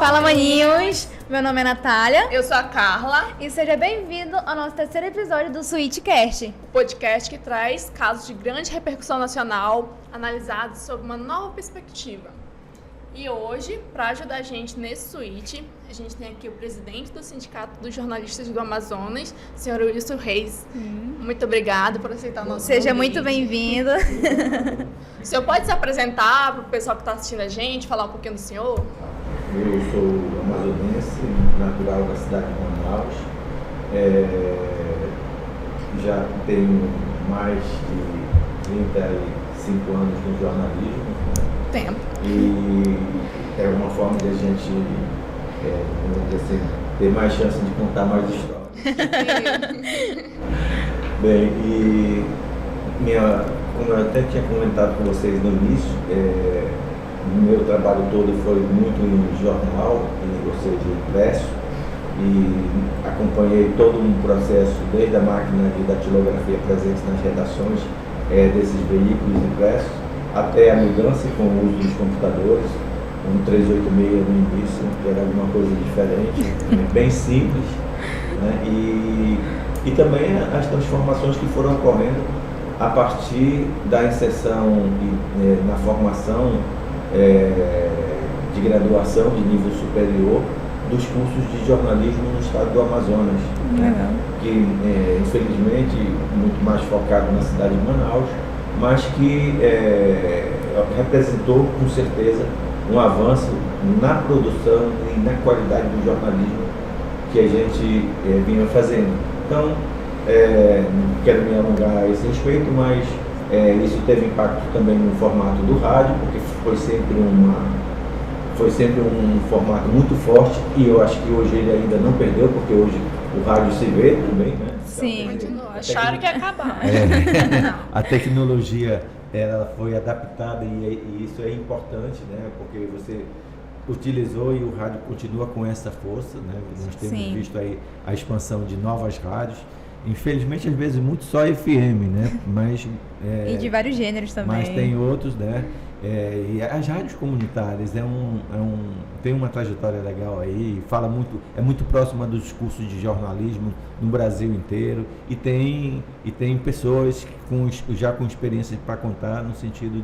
Fala, maninhos! Meu nome é Natália. Eu sou a Carla. E seja bem-vindo ao nosso terceiro episódio do Switchcast. O podcast que traz casos de grande repercussão nacional, analisados sob uma nova perspectiva. E hoje, para ajudar a gente nesse Switch, a gente tem aqui o presidente do Sindicato dos Jornalistas do Amazonas, senhor Wilson Reis. Muito obrigada por aceitar o nosso Seja convite. muito bem-vindo. O senhor pode se apresentar para o pessoal que está assistindo a gente, falar um pouquinho do senhor? Eu sou amazonense, natural da cidade de Manaus. Já tenho mais de 35 anos no jornalismo. Tempo. E é uma forma de a gente vamos dizer assim, ter mais chance de contar mais histórias. Bem, e como eu até tinha comentado com vocês no início, meu trabalho todo foi muito em jornal, ou seja, impresso, e acompanhei todo um processo, desde a máquina de datilografia presente nas redações desses veículos impressos, até a mudança com o uso dos computadores, um 386 no início, que era alguma coisa diferente, bem simples, né? E também as transformações que foram ocorrendo a partir da inserção na formação de graduação de nível superior dos cursos de jornalismo no estado do Amazonas, né? Que infelizmente muito mais focado na cidade de Manaus, mas que representou com certeza um avanço na produção e na qualidade do jornalismo que a gente vinha fazendo. Então, não quero me alongar a esse respeito, mas isso teve impacto também no formato do rádio, porque foi sempre um formato muito forte, e eu acho que hoje ele ainda não perdeu, porque hoje o rádio se vê também, né? Sim. Continua. Acharam que ia acabar. A tecnologia ela foi adaptada e isso é importante, né? Porque você utilizou e o rádio continua com essa força, né? Nós temos Sim. visto aí a expansão de novas rádios, infelizmente às vezes muito só FM, né? Mas E de vários gêneros também. mas tem outros, né? E as rádios comunitárias tem uma trajetória legal aí, é muito próxima dos cursos de jornalismo no Brasil inteiro, e tem pessoas já com experiência para contar, no sentido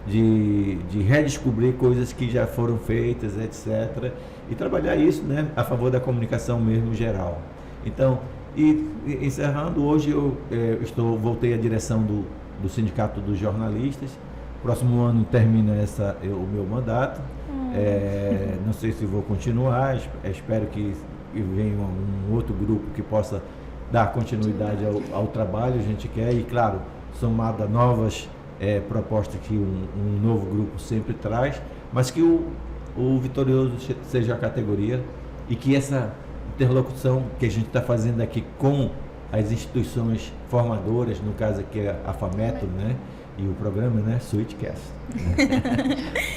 de redescobrir coisas que já foram feitas, etc. E trabalhar isso, né, a favor da comunicação mesmo geral. Então, encerrando, hoje eu voltei à direção do Sindicato dos Jornalistas. Próximo ano termina o meu mandato. Não sei se vou continuar, espero que venha um outro grupo que possa dar continuidade ao trabalho, a gente quer, e claro, somado a novas propostas que um novo grupo sempre traz, mas que o vitorioso seja a categoria, e que essa interlocução que a gente está fazendo aqui com as instituições formadoras, no caso aqui a FAMETO, né? E o programa, né, Switchcast,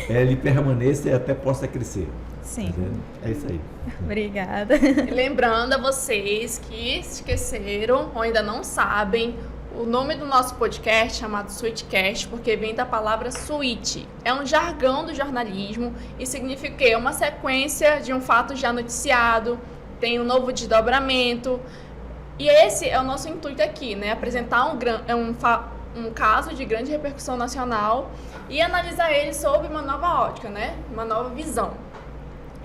ele permaneça e até possa crescer. Sim. É isso aí. Obrigada. E lembrando a vocês que esqueceram ou ainda não sabem, o nome do nosso podcast é chamado Switchcast, porque vem da palavra switch. É um jargão do jornalismo e significa que é uma sequência de um fato já noticiado, tem um novo desdobramento. E esse é o nosso intuito aqui, né? Apresentar um caso de grande repercussão nacional e analisar ele sob uma nova ótica, né? Uma nova visão.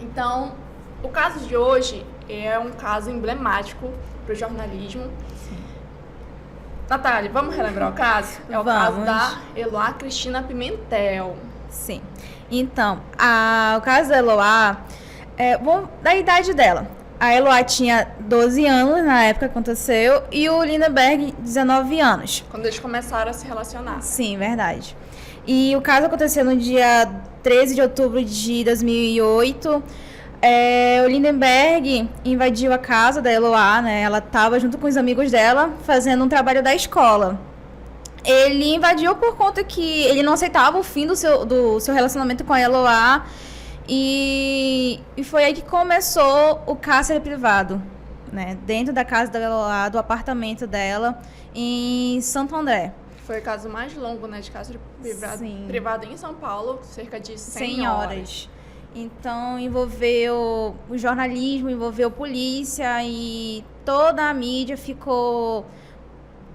Então, o caso de hoje é um caso emblemático para o jornalismo. Sim. Natália, vamos relembrar o caso? É o Vamos. caso da Eloá Cristina Pimentel. Sim. Então, o caso da Eloá, da idade dela. A Eloá tinha 12 anos na época que aconteceu e o Lindenberg 19 anos. Quando eles começaram a se relacionar. Sim, verdade. E o caso aconteceu no dia 13 de outubro de 2008. O Lindenberg invadiu a casa da Eloá, né? Ela estava junto com os amigos dela fazendo um trabalho da escola. Ele invadiu por conta que ele não aceitava o fim do seu relacionamento com a Eloá. E foi aí que começou o cárcere privado, né? Dentro da casa da Eloá, do apartamento dela, em Santo André. Foi o caso mais longo, né, de cárcere privado em São Paulo, cerca de 100 horas. Então envolveu o jornalismo, envolveu polícia e toda a mídia ficou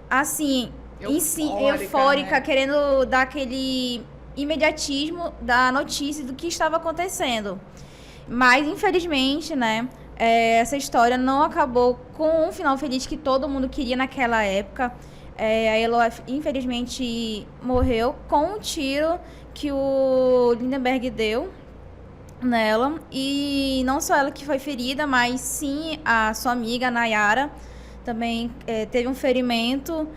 assim, eufórica, né? querendo dar aquele imediatismo da notícia do que estava acontecendo. Mas infelizmente, né, essa história não acabou com um final feliz que todo mundo queria naquela época. A Eloá, infelizmente, morreu com um tiro que o Lindenberg deu nela. E não só ela que foi ferida, mas sim a sua amiga, a Nayara, também teve um ferimento.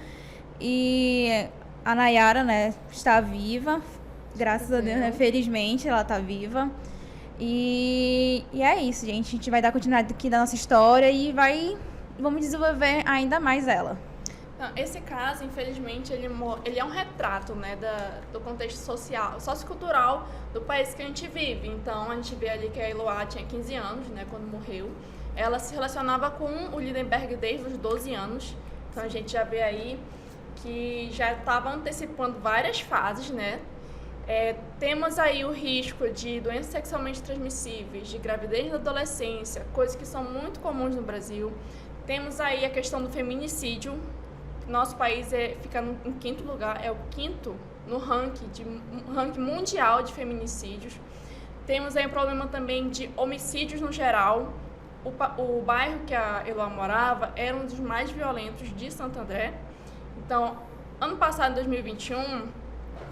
E a Nayara, né, está viva, graças a Deus, né, felizmente ela está viva. E é isso, gente. A gente vai dar continuidade aqui da nossa história e vamos desenvolver ainda mais ela. Não, esse caso, infelizmente, ele é um retrato, né, do contexto social, sociocultural do país que a gente vive. Então, a gente vê ali que a Eloá tinha 15 anos, né, quando morreu. Ela se relacionava com o Lindenberg desde os 12 anos. Então, a gente já vê aí que já estava antecipando várias fases, né? Temos aí o risco de doenças sexualmente transmissíveis, de gravidez na adolescência, coisas que são muito comuns no Brasil. Temos aí a questão do feminicídio. Nosso país fica em quinto lugar, é o quinto no ranking mundial de feminicídios. Temos aí o problema também de homicídios no geral. O bairro que a Eloá morava era um dos mais violentos de Santo André. Então, ano passado, em 2021,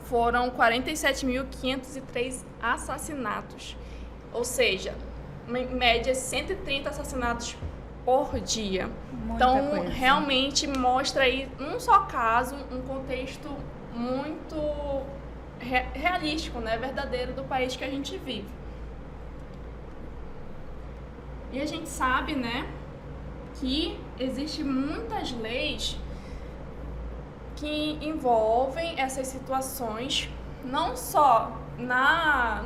foram 47.503 assassinatos. Ou seja, em média, 130 assassinatos por dia. Então, coisa. Realmente mostra aí, num só caso, um contexto muito realístico, né, verdadeiro do país que a gente vive. E a gente sabe, né, que existem muitas leis que envolvem essas situações, não só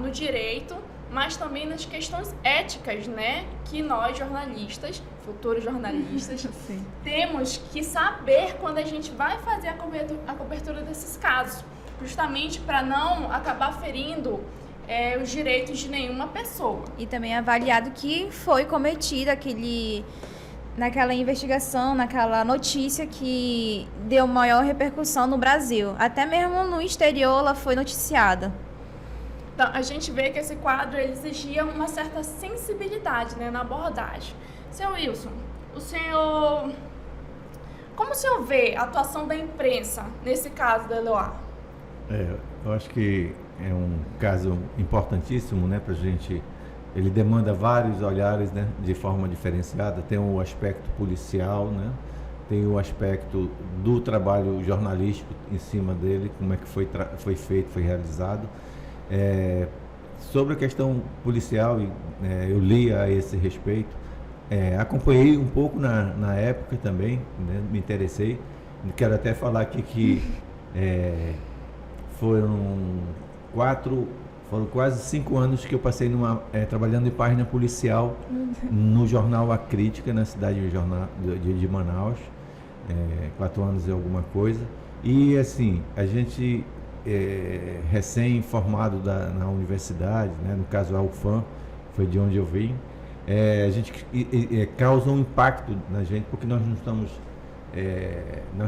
no direito, mas também nas questões éticas, né? Que nós, jornalistas, futuros jornalistas, temos que saber quando a gente vai fazer a cobertura desses casos, justamente para não acabar ferindo os direitos de nenhuma pessoa. E também avaliado que foi cometido naquela investigação, naquela notícia que deu maior repercussão no Brasil. Até mesmo no exterior ela foi noticiada. Então, a gente vê que esse quadro ele exigia uma certa sensibilidade, né, na abordagem. Senhor Wilson, como o senhor vê a atuação da imprensa nesse caso da Eloá? Eu acho que é um caso importantíssimo, né, pra gente. Ele demanda vários olhares, né, de forma diferenciada. Tem o aspecto policial, né, tem o aspecto do trabalho jornalístico em cima dele, como é que foi feito, foi realizado. Sobre a questão policial, eu li a esse respeito, acompanhei um pouco na época também, né, me interessei. Quero até falar aqui que foram quase 5 anos que eu passei trabalhando em página policial no jornal A Crítica, na cidade de Manaus, 4 anos e alguma coisa. E assim, a gente recém-formado na universidade, né, no caso a UFAM, foi de onde eu vim, a gente causa um impacto na gente, porque nós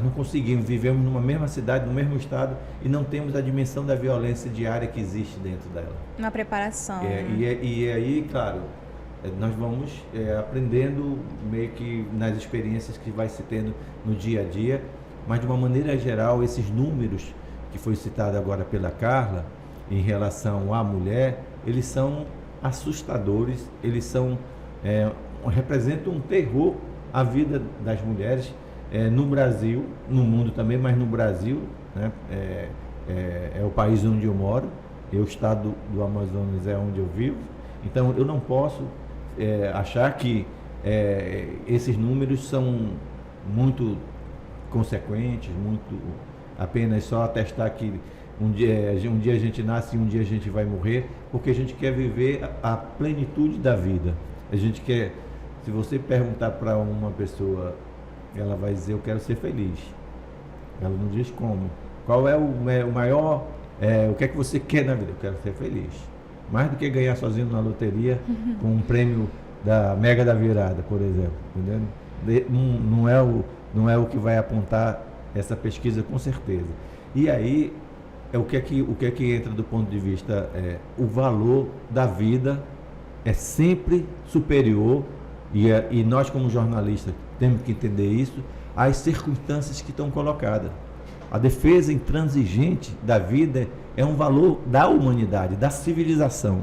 não conseguimos, vivemos numa mesma cidade, no mesmo estado, e não temos a dimensão da violência diária que existe dentro dela. Uma preparação. E aí, claro, nós vamos aprendendo meio que nas experiências que vai se tendo no dia a dia, mas de uma maneira geral, esses números que foi citado agora pela Carla, em relação à mulher, eles são assustadores, eles representam um terror à vida das mulheres, no Brasil, no mundo também, mas no Brasil, né, é o país onde eu moro, o estado do Amazonas é onde eu vivo, então eu não posso achar que esses números são muito consequentes, muito apenas só atestar que um dia a gente nasce e um dia a gente vai morrer, porque a gente quer viver a plenitude da vida. A gente quer, se você perguntar para uma pessoa, ela vai dizer, eu quero ser feliz. Ela não diz como. Qual é o maior, o que é que você quer na vida? Eu quero ser feliz. mais do que ganhar sozinho na loteria com um prêmio da Mega da Virada, por exemplo, entendeu? Não é o que vai apontar essa pesquisa, com certeza. E aí, o que é que entra do ponto de vista, o valor da vida é sempre superior, e nós como jornalistas temos que entender isso, às circunstâncias que estão colocadas. A defesa intransigente da vida é um valor da humanidade, da civilização,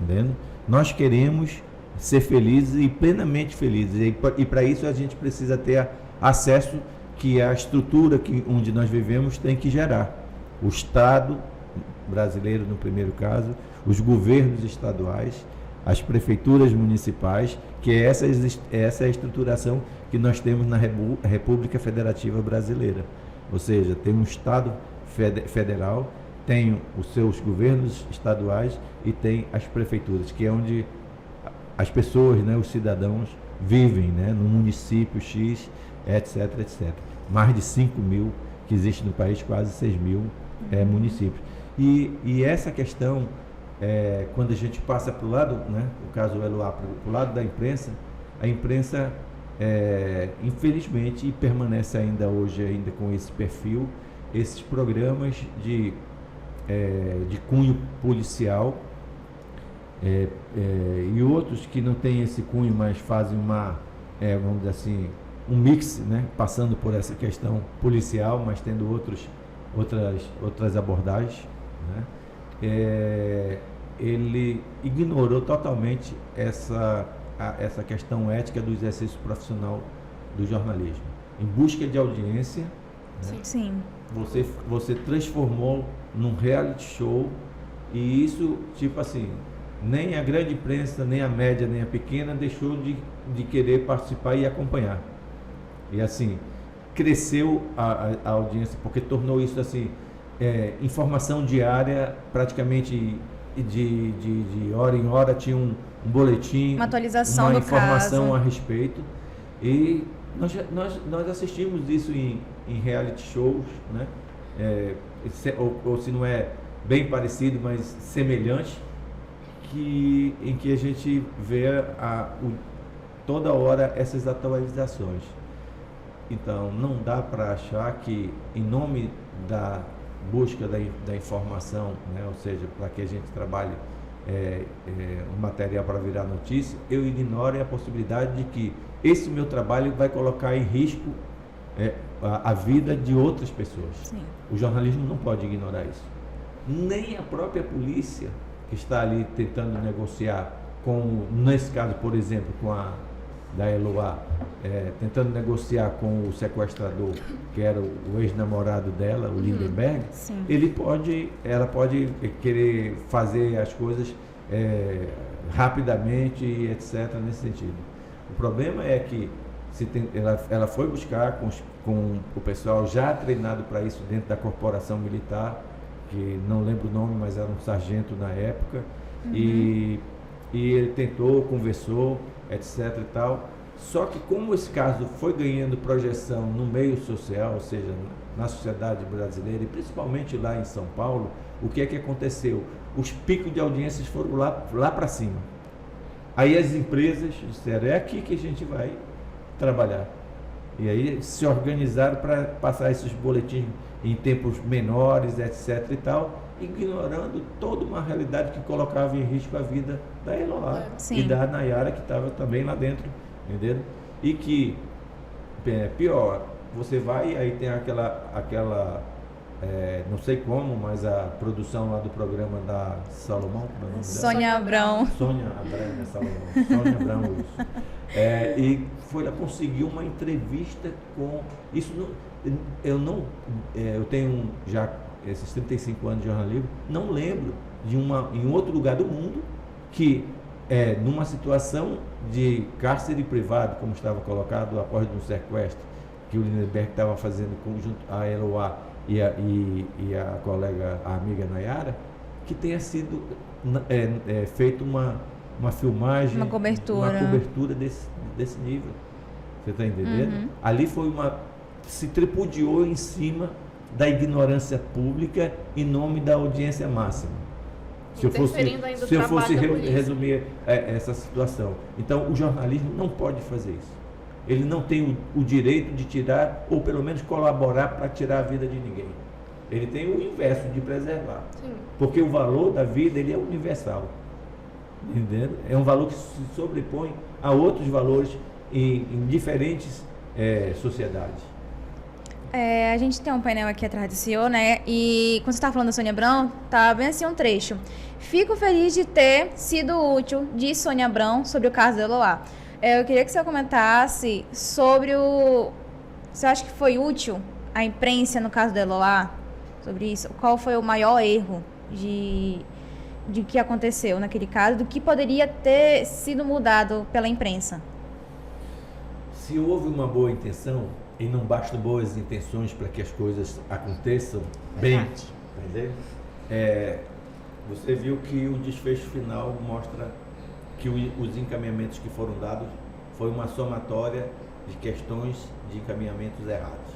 entendeu? Nós queremos ser felizes e plenamente felizes, e para isso a gente precisa ter acesso que a estrutura onde nós vivemos tem que gerar. O Estado brasileiro, no primeiro caso, os governos estaduais, as prefeituras municipais, que essa é a estruturação que nós temos na República Federativa Brasileira. Ou seja, tem um Estado federal, tem os seus governos estaduais e tem as prefeituras, que é onde as pessoas, né, os cidadãos vivem, né, no município X, etc, etc. Mais de 5 mil que existe no país, quase 6 mil municípios. E essa questão, quando a gente passa para o lado, né, o caso do Eloá, para o lado da imprensa, a imprensa, infelizmente, permanece ainda hoje com esse perfil, esses programas de cunho policial, e outros que não têm esse cunho, mas fazem vamos dizer assim, um mix, né, passando por essa questão policial, mas tendo outras abordagens, né? Ele ignorou totalmente essa questão ética do exercício profissional do jornalismo. Em busca de audiência, né? Sim. Você transformou num reality show, e isso, tipo assim, nem a grande imprensa, nem a média, nem a pequena deixou de querer participar e acompanhar. E assim, cresceu a audiência, porque tornou isso assim, informação diária, praticamente de hora em hora tinha um boletim, uma atualização uma do informação caso a respeito. E nós assistimos isso em reality shows, né? Ou se não é bem parecido, mas semelhante, em que a gente vê toda hora essas atualizações. Então, não dá para achar que, em nome da busca da informação, né, ou seja, para que a gente trabalhe um material para virar notícia, eu ignore a possibilidade de que esse meu trabalho vai colocar em risco a vida de outras pessoas. Sim. O jornalismo não pode ignorar isso. Nem a própria polícia, que está ali tentando negociar nesse caso, por exemplo, da Eloá, tentando negociar com o sequestrador, que era o ex-namorado dela, o Lindenberg. Sim. Ela pode querer fazer as coisas rapidamente, etc., nesse sentido. O problema é que ela foi buscar com o pessoal já treinado para isso dentro da corporação militar, que não lembro o nome, mas era um sargento na época, e ele tentou, conversou, etc. e tal. Só que como esse caso foi ganhando projeção no meio social, ou seja, na sociedade brasileira, e principalmente lá em São Paulo, o que é que aconteceu? Os picos de audiências foram lá para cima. Aí as empresas disseram, é aqui que a gente vai trabalhar. E aí se organizaram para passar esses boletins em tempos menores, etc. e tal, ignorando toda uma realidade que colocava em risco a vida da Eloá e da Nayara, que estava também lá dentro, entendeu? E que, pior, você vai, aí tem aquela não sei como, mas a produção lá do programa da Salomão, como é o nome dela? Sônia Abrão. Sônia Abrão, Salomão. Sônia Abrão, isso. E foi lá conseguir uma entrevista com... Eu tenho já esses 35 anos de jornalismo, não lembro em outro lugar do mundo que, numa situação de cárcere privado, como estava colocado após um sequestro, que o Lindenberg estava fazendo junto a Eloá e a colega, a amiga Nayara, que tenha sido feito uma filmagem, uma cobertura desse nível. Você está entendendo? Ali se tripudiou em cima da ignorância pública em nome da audiência máxima. Interferindo ainda no se eu trabalho fosse da polícia. resumir essa situação. Então, o jornalismo não pode fazer isso. Ele não tem o direito de tirar, ou pelo menos colaborar para tirar a vida de ninguém. Ele tem o inverso, de preservar. Sim. Porque o valor da vida, ele é universal. Entendeu? É um valor que se sobrepõe a outros valores em diferentes sociedades. A gente tem um painel aqui atrás do senhor, né? E quando você estava falando da Sônia Abrão, tá bem assim um trecho. Fico feliz de ter sido útil, disse Sônia Abrão, sobre o caso da Eloá. Eu queria que você comentasse sobre Você acha que foi útil a imprensa no caso da Eloá? Sobre isso? Qual foi o maior erro de que aconteceu naquele caso? Do que poderia ter sido mudado pela imprensa? Se houve uma boa intenção, e não bastam boas intenções para que as coisas aconteçam bem, entendeu? Você viu que o desfecho final mostra que os encaminhamentos que foram dados foi uma somatória de questões de encaminhamentos errados.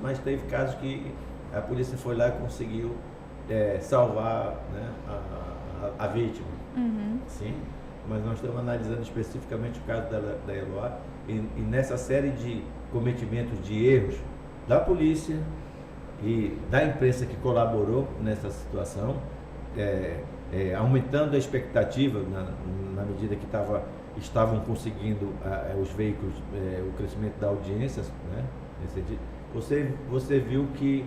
Mas teve casos que a polícia foi lá e conseguiu salvar, né, a vítima. Uhum. Sim, mas nós estamos analisando especificamente o caso da Eloá e nessa série de cometimentos de erros da polícia e da imprensa que colaborou nessa situação, aumentando a expectativa na medida que estavam conseguindo os veículos, o crescimento da audiência, né, nesse sentido. Você viu que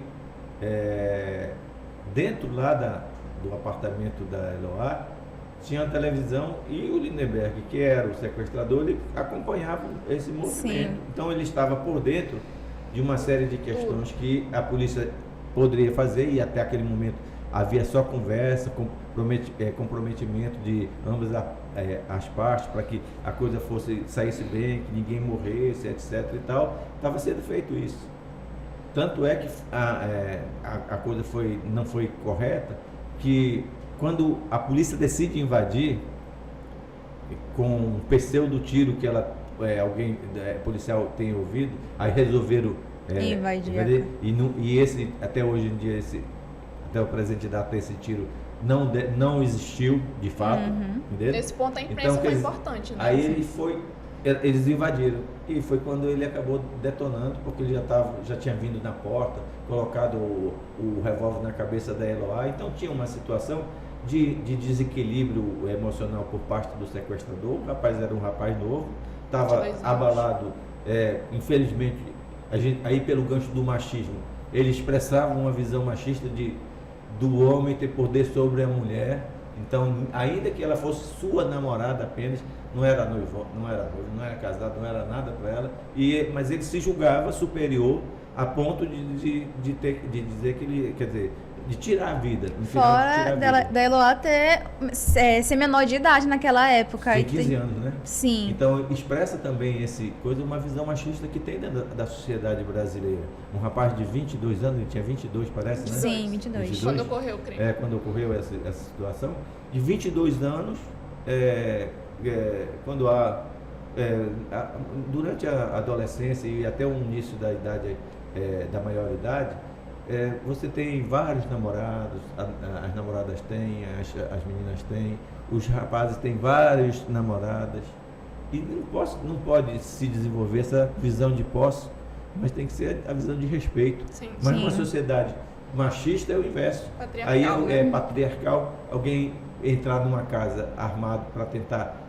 dentro lá do apartamento da Eloá tinha a televisão e o Lindenberg, que era o sequestrador, ele acompanhava esse movimento. Sim. Então ele estava por dentro de uma série de questões que a polícia poderia fazer, e até aquele momento havia só conversa, comprometimento de ambas as partes para que a coisa saísse bem, que ninguém morresse, etc. e tal. Estava sendo feito isso. Tanto é que a coisa não foi correta, que quando a polícia decide invadir, com um pseudo tiro que alguém policial tem ouvido, aí resolveram invadir. E esse, até hoje em dia, até o presente data, esse tiro não existiu de fato. Uhum. Entendeu? Nesse ponto a imprensa foi importante, né? Aí eles invadiram, e foi quando ele acabou detonando, porque ele já tinha vindo na porta, colocado o revólver na cabeça da Eloá. Então tinha uma situação de desequilíbrio emocional por parte do sequestrador. O rapaz era um rapaz novo, estava abalado, infelizmente, aí pelo gancho do machismo, ele expressava uma visão machista do homem ter poder sobre a mulher. Então, ainda que ela fosse sua namorada apenas, não era noivo, não era casado, não era nada para ela, mas ele se julgava superior a ponto de dizer que ele, quer dizer, de tirar a vida. Fora da Eloá ser menor de idade naquela época. Tem 15 anos, né? Sim. Então, expressa também uma visão machista que tem dentro da sociedade brasileira. Um rapaz de 22 anos, ele tinha 22, parece, né? Sim, 22. Quando ocorreu o crime. Quando ocorreu essa situação. De 22 anos, quando durante a adolescência e até o início da idade, da maioridade, você tem vários namorados, as namoradas têm, as meninas têm, os rapazes têm várias namoradas, e não pode se desenvolver essa visão de posse, mas tem que ser a visão de respeito. Sim. Mas Sim. numa sociedade machista é o inverso. Patriarcal, Aí é né? patriarcal, alguém entrar numa casa armado para tentar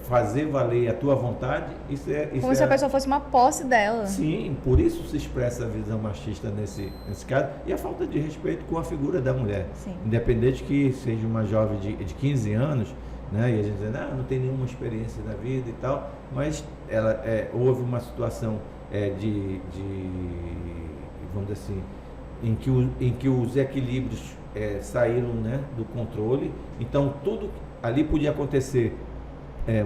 fazer valer a tua vontade, isso Como se a pessoa fosse uma posse dela. Sim, por isso se expressa a visão machista nesse caso, e a falta de respeito com a figura da mulher. Sim. Independente que seja uma jovem de 15 anos, né, e a gente diz, não tem nenhuma experiência na vida e tal, mas houve uma situação vamos dizer assim, em que os equilíbrios saíram, né, do controle. Então tudo ali podia acontecer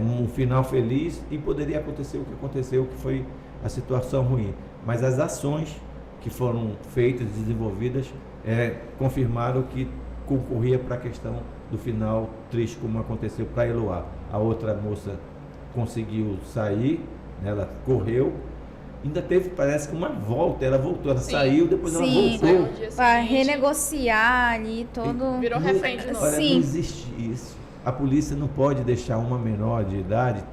um final feliz, e poderia acontecer o que aconteceu, que foi a situação ruim. Mas as ações que foram feitas, desenvolvidas, confirmaram que concorria para a questão do final triste, como aconteceu para a Eloá. A outra moça conseguiu sair, né, ela correu, Ainda teve, parece que uma volta, ela voltou, ela Sim. saiu, depois ela Sim. Saiu voltou. no dia Pra seguinte, renegociar ali todo. virou refém de novo. Olha, Sim. não existe isso. A polícia não pode deixar uma menor de idade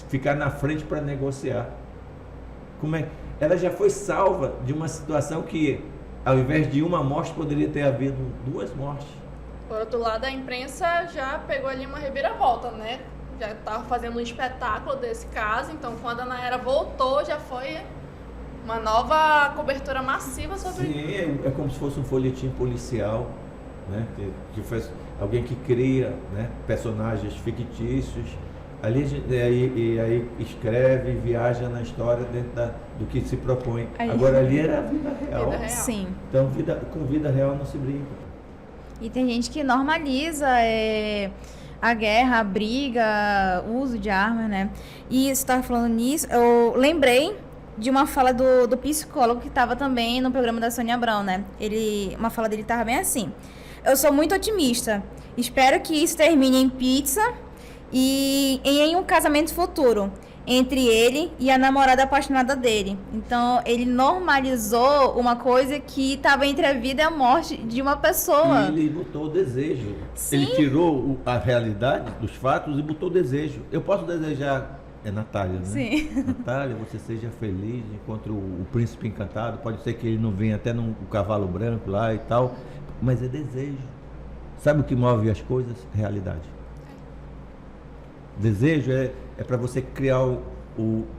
ficar na frente para negociar. Como é? Ela já foi salva de uma situação que, ao invés de uma morte, poderia ter havido 2 mortes. Por outro lado, a imprensa já pegou ali uma reviravolta, né? Já estava fazendo um espetáculo desse caso, então quando a Nayara voltou, já foi uma nova cobertura massiva sobre... Sim, é como se fosse um folhetim policial, né? Que faz alguém que cria, né, personagens fictícios. Ali aí escreve e viaja na história dentro do que se propõe. Aí. Agora ali era a vida real. Vida real. Sim. Então com vida real não se brinca. E tem gente que normaliza a guerra, a briga, o uso de armas, né? E você estava falando nisso, eu lembrei de uma fala do psicólogo que estava também no programa da Sônia Abrão, né? Uma fala dele estava bem assim: eu sou muito otimista, espero que isso termine em pizza e em um casamento futuro entre ele e a namorada apaixonada dele. Então, ele normalizou uma coisa que estava entre a vida e a morte de uma pessoa. E ele botou o desejo. Sim. Ele tirou a realidade dos fatos e botou o desejo. Eu posso desejar, Natália, né? Sim. Natália, você seja feliz, encontre o príncipe encantado. Pode ser que ele não venha até no cavalo branco lá e tal, mas é desejo. Sabe o que move as coisas? Realidade. Desejo é para você criar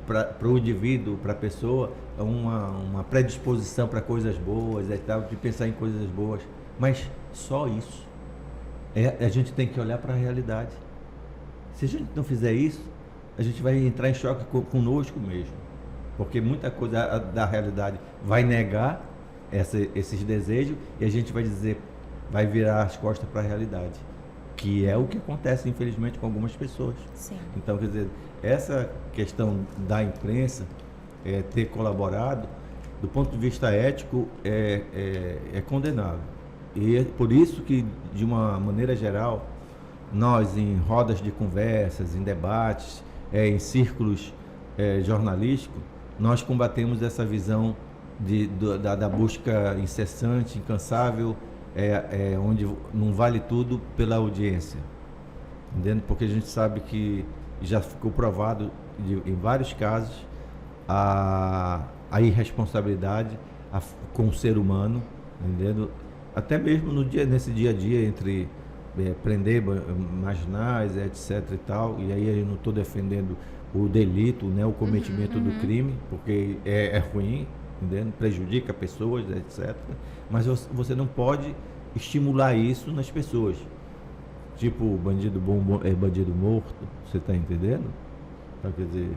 para o indivíduo, para a pessoa, uma predisposição para coisas boas, e tal, de pensar em coisas boas. Mas só isso. A gente tem que olhar para a realidade. Se a gente não fizer isso, a gente vai entrar em choque conosco mesmo. Porque muita coisa da realidade vai negar esses desejos e a gente vai dizer, vai virar as costas para a realidade. Que é o que acontece, infelizmente, com algumas pessoas. Sim. Então, quer dizer, essa questão da imprensa ter colaborado, do ponto de vista ético, é condenável. E é por isso que, de uma maneira geral, nós, em rodas de conversas, em debates, em círculos jornalísticos, nós combatemos essa visão da busca incessante, incansável, onde não vale tudo pela audiência, entendeu? Porque a gente sabe que já ficou provado em vários casos a irresponsabilidade com o ser humano, entendeu? Até mesmo nesse dia a dia entre prender marginais, etc e tal, e aí eu não estou defendendo o delito, né, o cometimento do crime, porque é ruim, entendeu? Prejudica pessoas, etc. Mas você não pode estimular isso nas pessoas. Tipo, bandido bom é bandido morto, você está entendendo? Então, quer dizer,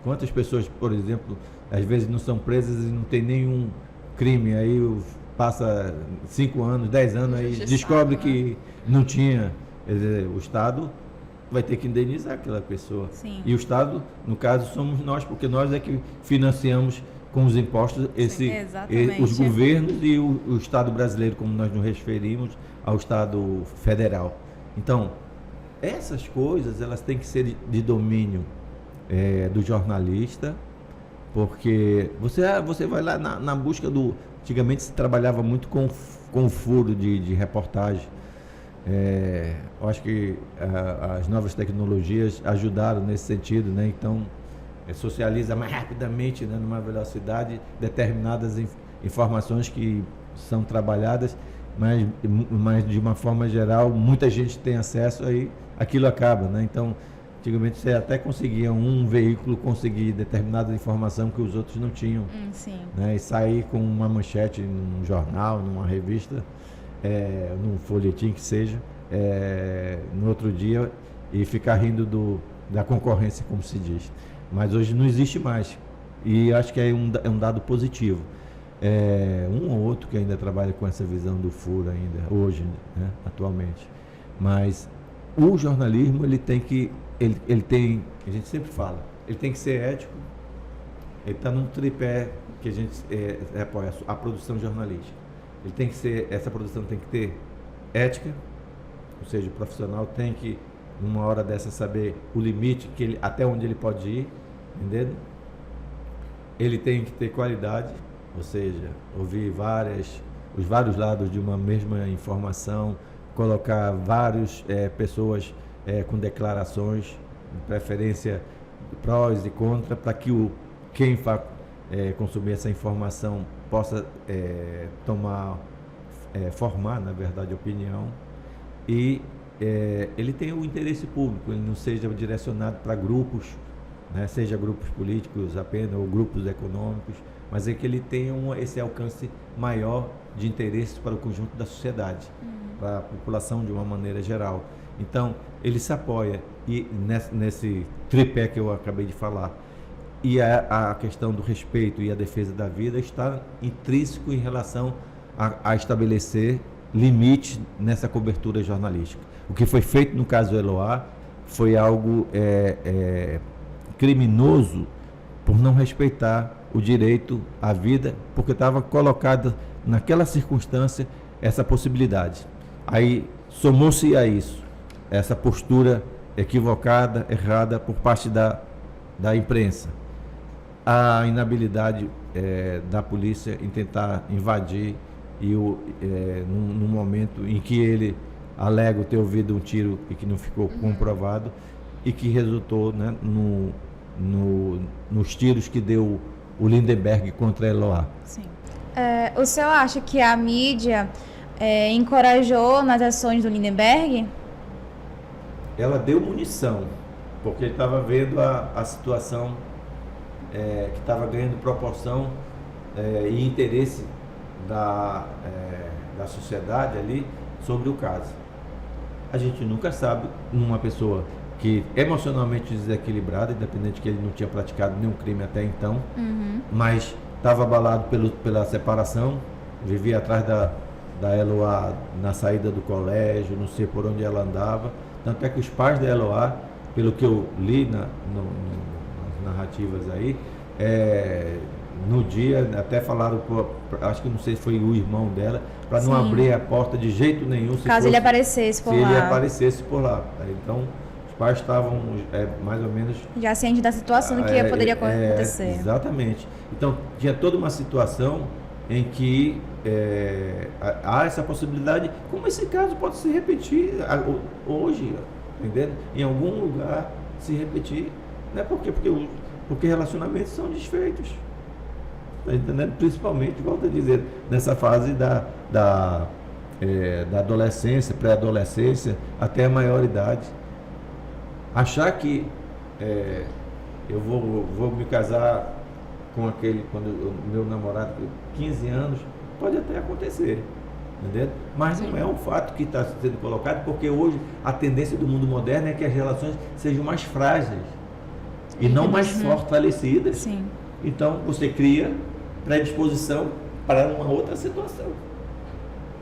quantas pessoas, por exemplo, às vezes não são presas e não tem nenhum crime, aí passa 5 anos, 10 anos, aí descobre que não tinha. Quer dizer, o Estado vai ter que indenizar aquela pessoa. Sim. E o Estado, no caso, somos nós, porque nós é que financiamos com os impostos os governos e o Estado brasileiro, como nós nos referimos ao Estado federal. Então, essas coisas, elas têm que ser de domínio do jornalista, porque você vai lá na busca do... Antigamente se trabalhava muito com o furo de reportagem. Eu acho que as novas tecnologias ajudaram nesse sentido, né? Então, socializa mais rapidamente, né, numa velocidade, determinadas informações que são trabalhadas, mas de uma forma geral, muita gente tem acesso, aí aquilo acaba, né? Então, antigamente você até conseguia um veículo conseguir determinada informação que os outros não tinham. Sim. Né? E sair com uma manchete num jornal, numa revista, num folhetim que seja, no outro dia, e ficar rindo da concorrência, como se diz. Mas hoje não existe mais. E acho que é um dado positivo. Um ou outro que ainda trabalha com essa visão do furo ainda, hoje, né, atualmente. Mas o jornalismo, ele tem, a gente sempre fala, ele tem que ser ético, ele está num tripé que a gente apoia, a produção jornalística. Ele tem que ser, essa produção tem que ter ética, ou seja, o profissional tem que, numa hora dessa, saber o limite, até onde ele pode ir, entendeu? ele tem que ter qualidade, ou seja, ouvir os vários lados de uma mesma informação, colocar várias pessoas com declarações, de preferência prós e contra, para que quem vai consumir essa informação possa formar, na verdade, opinião, e ele tem o interesse público, ele não seja direcionado para grupos, né, seja grupos políticos apenas ou grupos econômicos, mas é que ele tenha esse alcance maior de interesse para o conjunto da sociedade, para a população de uma maneira geral. Então, ele se apoia nesse tripé que eu acabei de falar. E a questão do respeito e a defesa da vida está intrínseco em relação a estabelecer limites nessa cobertura jornalística. O que foi feito no caso do Eloá foi algo criminoso por não respeitar o direito à vida, porque estava colocada naquela circunstância essa possibilidade. Aí somou-se a isso essa postura equivocada, errada por parte da imprensa, a inabilidade da polícia em tentar invadir e num momento em que ele alega ter ouvido um tiro e que não ficou comprovado e que resultou, né, nos tiros que deu o Lindenberg contra Eloá. Sim. O senhor acha que a mídia encorajou nas ações do Lindenberg? Ela deu munição, porque ele estava vendo a situação que estava ganhando proporção e interesse da sociedade ali sobre o caso. A gente nunca sabe, numa pessoa que emocionalmente desequilibrada, independente que ele não tinha praticado nenhum crime até então, mas estava abalado pela separação, vivia atrás da Eloá na saída do colégio, não sei por onde ela andava. Tanto é que os pais da Eloá, pelo que eu li nas narrativas aí, no dia até falaram, acho que não sei se foi o irmão dela, para não abrir a porta de jeito nenhum. Caso ele aparecesse por lá. Se ele aparecesse por lá. Então, os pais estavam mais ou menos... já ciente da situação que poderia acontecer. Exatamente. Então, tinha toda uma situação em que há essa possibilidade, como esse caso pode se repetir hoje, entendeu? Em algum lugar se repetir. Não é porque relacionamentos são desfeitos. Tá entendendo? Principalmente, volto a dizer, nessa fase da adolescência, pré-adolescência, até a maioridade. Achar que eu vou me casar com quando o meu namorado tem 15 anos, pode até acontecer, entendeu? Mas não é um fato que está sendo colocado, porque hoje a tendência do mundo moderno é que as relações sejam mais frágeis e não mais fortalecidas. Sim. Então você cria predisposição para uma outra situação.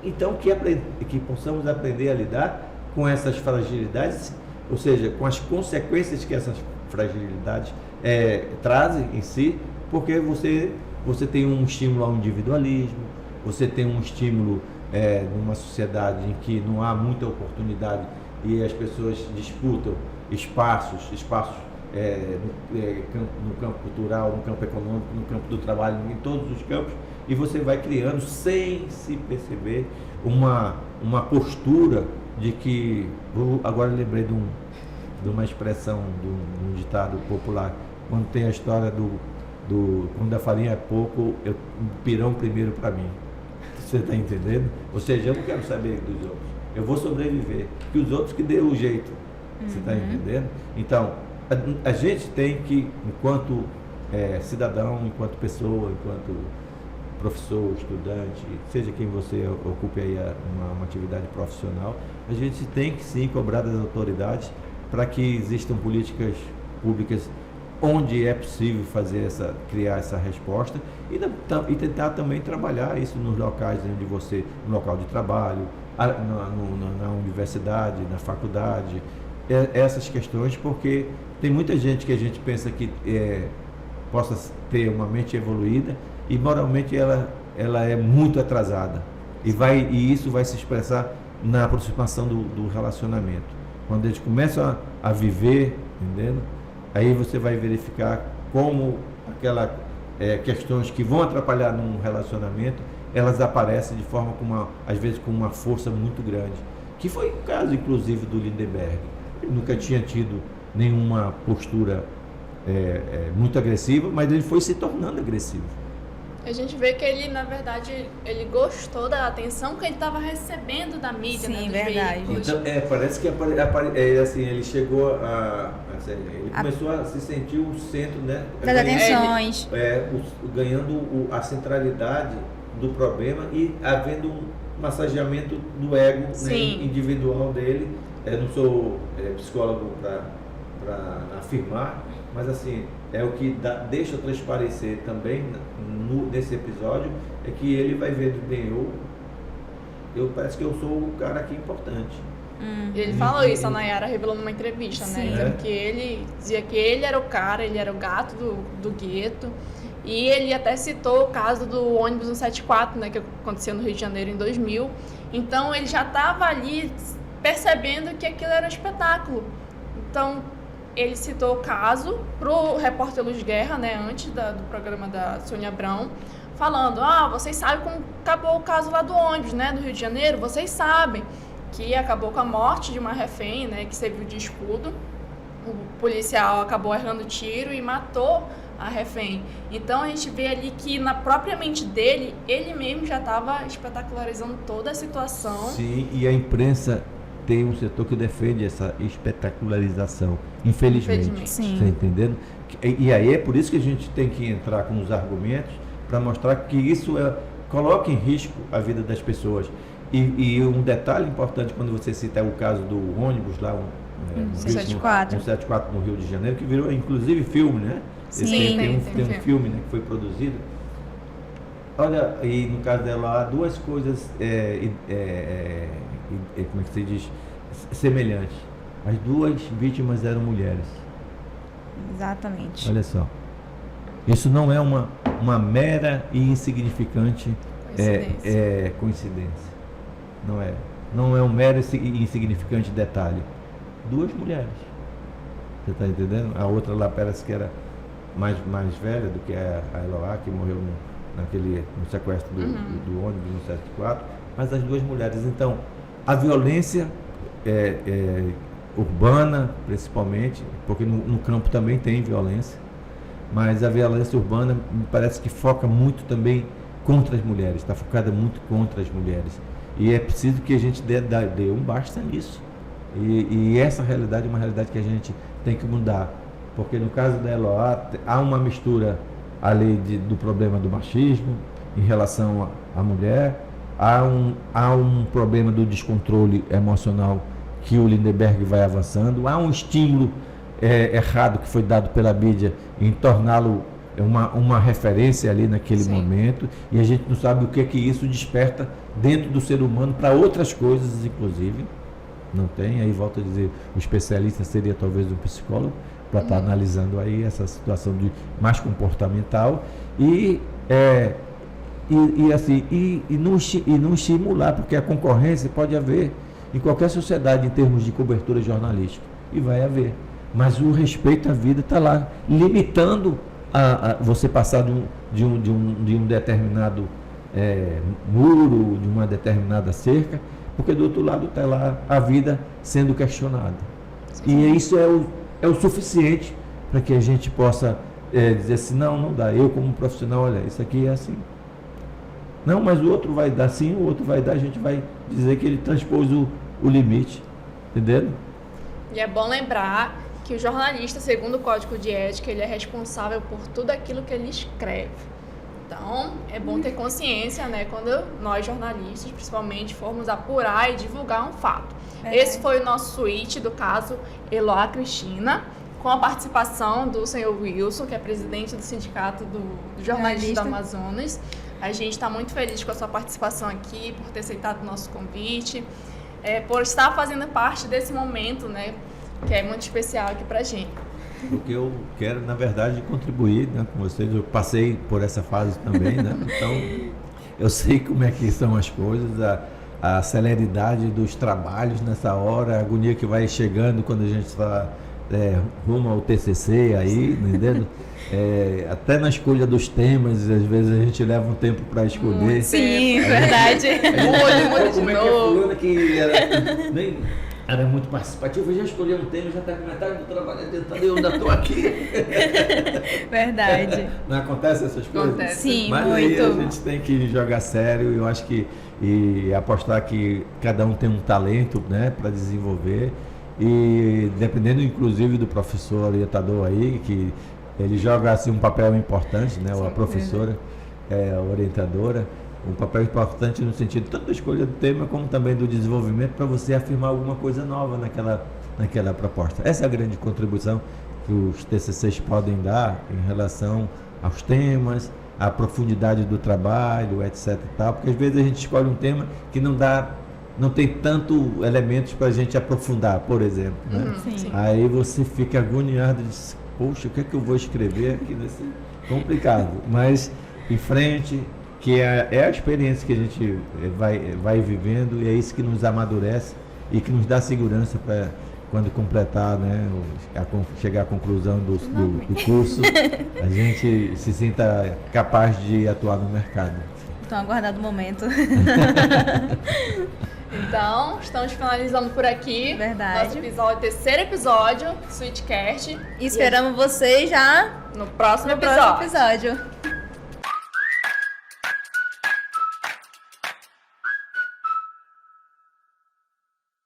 Então que possamos aprender a lidar com essas fragilidades, ou seja, com as consequências que essas fragilidades trazem em si, porque você tem um estímulo ao individualismo, você tem um estímulo numa sociedade em que não há muita oportunidade e as pessoas disputam espaços no campo cultural, no campo econômico, no campo do trabalho, em todos os campos, e você vai criando, sem se perceber, uma postura de que... Agora eu lembrei de uma expressão, de um ditado popular, quando tem a história quando a farinha é pouco, pirão primeiro para mim. Você está entendendo? Ou seja, eu não quero saber dos outros, eu vou sobreviver, que os outros que dêem o jeito. Você está entendendo? Então, a gente tem que, enquanto cidadão, enquanto pessoa, enquanto professor, estudante, seja quem você ocupe aí uma atividade profissional, a gente tem que sim cobrar das autoridades para que existam políticas públicas onde é possível criar essa resposta e tentar também trabalhar isso nos locais onde no local de trabalho, na universidade, na faculdade, essas questões, porque tem muita gente que a gente pensa que possa ter uma mente evoluída e moralmente ela é muito atrasada e isso vai se expressar na aproximação do relacionamento. Quando a gente começa a viver, entendendo? Aí você vai verificar como questões que vão atrapalhar num relacionamento, elas aparecem de forma, às vezes, com uma força muito grande. Que foi o caso, inclusive, do Lindenberg. Ele nunca tinha tido nenhuma postura muito agressiva, mas ele foi se tornando agressivo. A gente vê que ele, na verdade, ele gostou da atenção que ele estava recebendo da mídia, Sim, né, dos verdade. veículos. Então, parece que assim, ele chegou ele começou a se sentir o centro, né? Das atenções. Ganhando a centralidade do problema e havendo um massageamento do ego, né, individual dele. Eu não sou psicólogo para afirmar, mas assim, é o que deixa transparecer também nesse episódio, é que ele vai vendo bem, parece que eu sou o cara aqui importante. E ele falou isso, a Nayara revelou numa entrevista, né? Dizendo que ele dizia que ele era o cara, ele era o gato do gueto. E ele até citou o caso do ônibus 174, né? Que aconteceu no Rio de Janeiro em 2000. Então ele já estava ali percebendo que aquilo era um espetáculo. Então ele citou o caso pro repórter Luz Guerra, né? Antes do programa da Sônia Abrão, falando: vocês sabem como acabou o caso lá do ônibus, né? Do Rio de Janeiro, vocês sabem que acabou com a morte de uma refém, né, que serviu de escudo. O policial acabou errando o tiro e matou a refém. Então a gente vê ali que na própria mente dele, ele mesmo já estava espetacularizando toda a situação. Sim, e a imprensa tem um setor que defende essa espetacularização, infelizmente. Sim. Tá entendendo? E aí é por isso que a gente tem que entrar com os argumentos para mostrar que isso coloca em risco a vida das pessoas. E um detalhe importante, quando você cita o caso do ônibus lá, 174 no Rio de Janeiro, que virou inclusive filme, né? Sim, tem um filme, né, que foi produzido. Olha, e no caso dela há duas coisas, como é que se diz, semelhantes. As duas vítimas eram mulheres. Exatamente. Olha só. Isso não é uma mera e insignificante coincidência. Não é um mero e insignificante detalhe. Duas mulheres. Você está entendendo? A outra lá parece que era mais velha do que a Eloá, que morreu no sequestro do ônibus no 74, mas as duas mulheres. Então, a violência urbana, principalmente, porque no campo também tem violência, mas a violência urbana me parece que foca muito também contra as mulheres, está focada muito contra as mulheres. E é preciso que a gente dê um basta nisso. E essa realidade é uma realidade que a gente tem que mudar. Porque no caso da Eloá, há uma mistura ali do problema do machismo em relação à mulher, há um problema do descontrole emocional que o Lindenberg vai avançando, há um estímulo errado que foi dado pela mídia em torná-lo uma referência ali naquele momento, e a gente não sabe o que isso desperta dentro do ser humano para outras coisas, inclusive. Não tem, aí volto a dizer, o especialista seria talvez um psicólogo para estar analisando aí essa situação mais comportamental e não estimular, porque a concorrência pode haver em qualquer sociedade em termos de cobertura jornalística, e vai haver, mas o respeito à vida está lá, limitando você passar de um determinado muro, de uma determinada cerca, porque do outro lado está lá a vida sendo questionada. E isso é o suficiente para que a gente possa dizer assim, não dá, eu como profissional, olha, isso aqui é assim. Não, mas o outro vai dar sim, o outro vai dar, a gente vai dizer que ele transpôs o limite, entendeu? E é bom lembrar que o jornalista, segundo o Código de Ética, ele é responsável por tudo aquilo que ele escreve. Então, é bom ter consciência, né, quando nós jornalistas, principalmente, formos apurar e divulgar um fato. Esse foi o nosso suíte do caso Eloá Cristina, com a participação do senhor Wilson, que é presidente do Sindicato do Jornalista do Amazonas. A gente está muito feliz com a sua participação aqui, por ter aceitado o nosso convite, por estar fazendo parte desse momento, né, que é muito especial aqui para a gente. Porque eu quero, na verdade, contribuir, né, com vocês. Eu passei por essa fase também, né? Então eu sei como é que são as coisas, a celeridade dos trabalhos nessa hora, a agonia que vai chegando quando a gente está rumo ao TCC aí, entendendo? Até na escolha dos temas, às vezes a gente leva um tempo para escolher. Sim, verdade. Mude de Como é que novo. fulana que era muito participativa, já escolheu um tema, já está com metade do trabalho adiantado e eu ainda estou aqui. Verdade. Não acontece essas coisas? Acontece. Sim, Mas aí a muito. gente tem que jogar sério e eu acho que e apostar que cada um tem um talento, né, para desenvolver e dependendo inclusive do professor orientador aí, que ele joga assim um papel importante, né, a professora, a orientadora, um papel importante no sentido tanto da escolha do tema como também do desenvolvimento para você afirmar alguma coisa nova naquela proposta. Essa é a grande contribuição que os TCCs podem dar em relação aos temas, à profundidade do trabalho, etc. e tal, porque às vezes a gente escolhe um tema que não tem tanto elementos para a gente aprofundar, por exemplo, né? Sim. Aí você fica agoniado e diz, poxa, o que é que eu vou escrever aqui nesse complicado? Mas em frente, que é a experiência que a gente vai vivendo e é isso que nos amadurece e que nos dá segurança para quando completar, né, chegar à conclusão do curso, a gente se sinta capaz de atuar no mercado. Então, aguardado o momento. Então, estamos finalizando por aqui. Verdade. Nosso terceiro episódio do Switchcast. E esperamos vocês já No próximo no próximo episódio. episódio.